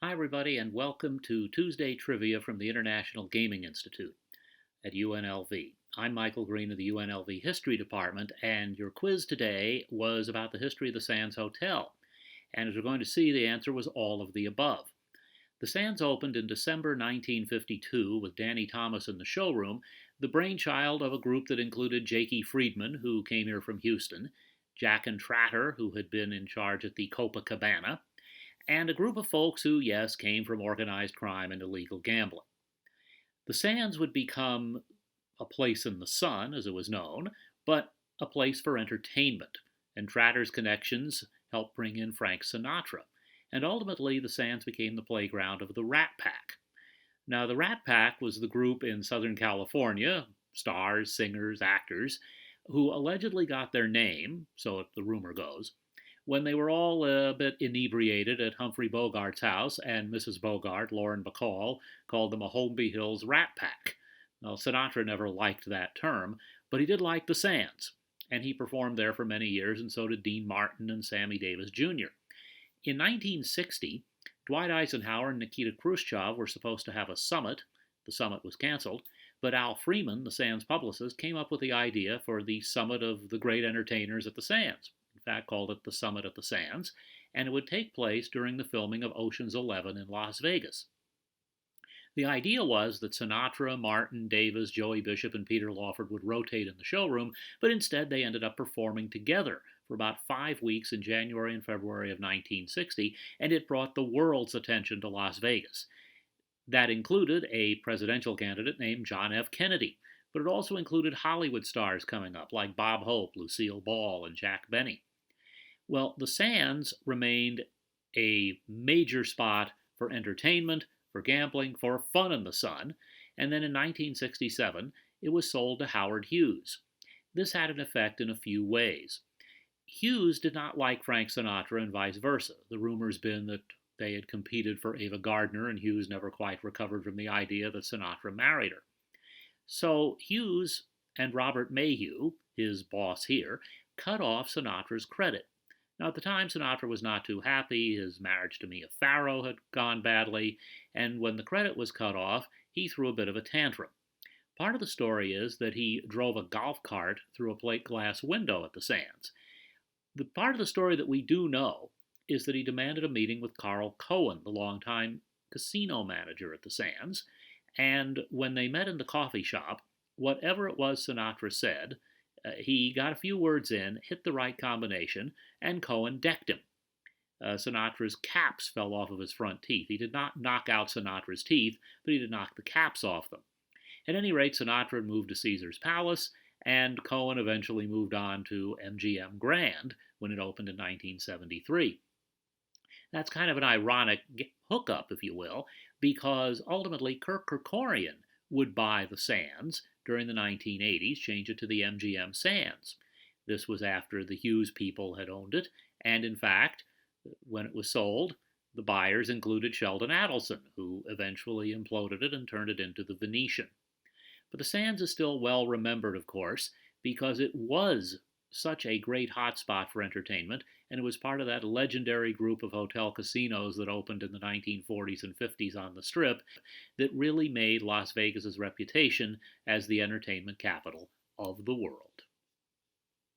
Hi, everybody, and welcome to Tuesday Trivia from the International Gaming Institute at UNLV. I'm Michael Green of the UNLV History Department, and your quiz today was about the history of the Sands Hotel. And as we're going to see, the answer was all of the above. The Sands opened in December 1952 with Danny Thomas in the showroom, the brainchild of a group that included Jakey Friedman, who came here from Houston, Jack and Tratter, who had been in charge at the Copacabana, and a group of folks who, yes, came from organized crime and illegal gambling. The Sands would become a place in the sun, as it was known, but a place for entertainment, and Tratter's connections helped bring in Frank Sinatra, and ultimately the Sands became the playground of the Rat Pack. Now, the Rat Pack was the group in Southern California, stars, singers, actors, who allegedly got their name, so the rumor goes, when they were all a bit inebriated at Humphrey Bogart's house, and Mrs. Bogart, Lauren Bacall, called them a Holmby Hills Rat Pack. Well, Sinatra never liked that term, but he did like the Sands, and he performed there for many years, and so did Dean Martin and Sammy Davis Jr. In 1960, Dwight Eisenhower and Nikita Khrushchev were supposed to have a summit. The summit was canceled, but Al Freeman, the Sands publicist, came up with the idea for the summit of the great entertainers at the Sands. In fact, called it the Summit at the Sands, and it would take place during the filming of Ocean's 11 in Las Vegas. The idea was that Sinatra, Martin, Davis, Joey Bishop, and Peter Lawford would rotate in the showroom, but instead they ended up performing together for about 5 weeks in January and February of 1960, and it brought the world's attention to Las Vegas. That included a presidential candidate named John F. Kennedy, but it also included Hollywood stars coming up like Bob Hope, Lucille Ball, and Jack Benny. Well, the Sands remained a major spot for entertainment, for gambling, for fun in the sun, and then in 1967 it was sold to Howard Hughes. This had an effect in a few ways. Hughes did not like Frank Sinatra and vice versa. The rumor's been that they had competed for Ava Gardner, and Hughes never quite recovered from the idea that Sinatra married her. So Hughes and Robert Mayhew, his boss here, cut off Sinatra's credit. Now, at the time, Sinatra was not too happy. His marriage to Mia Farrow had gone badly, and when the credit was cut off, he threw a bit of a tantrum. Part of the story is that he drove a golf cart through a plate glass window at the Sands. The part of the story that we do know is that he demanded a meeting with Carl Cohen, the longtime casino manager at the Sands, and when they met in the coffee shop, whatever it was Sinatra said, he got a few words in, hit the right combination, and Cohen decked him. Sinatra's caps fell off of his front teeth. He did not knock out Sinatra's teeth, but he did knock the caps off them. At any rate, Sinatra moved to Caesar's Palace, and Cohen eventually moved on to MGM Grand when it opened in 1973. That's kind of an ironic hookup, if you will, because ultimately Kirk Kerkorian would buy the Sands during the 1980s, change it to the MGM Sands. This was after the Hughes people had owned it, and in fact, when it was sold, the buyers included Sheldon Adelson, who eventually imploded it and turned it into the Venetian. But the Sands is still well remembered, of course, because it was such a great hotspot for entertainment, and it was part of that legendary group of hotel casinos that opened in the 1940s and 50s on the Strip that really made Las Vegas's reputation as the entertainment capital of the world.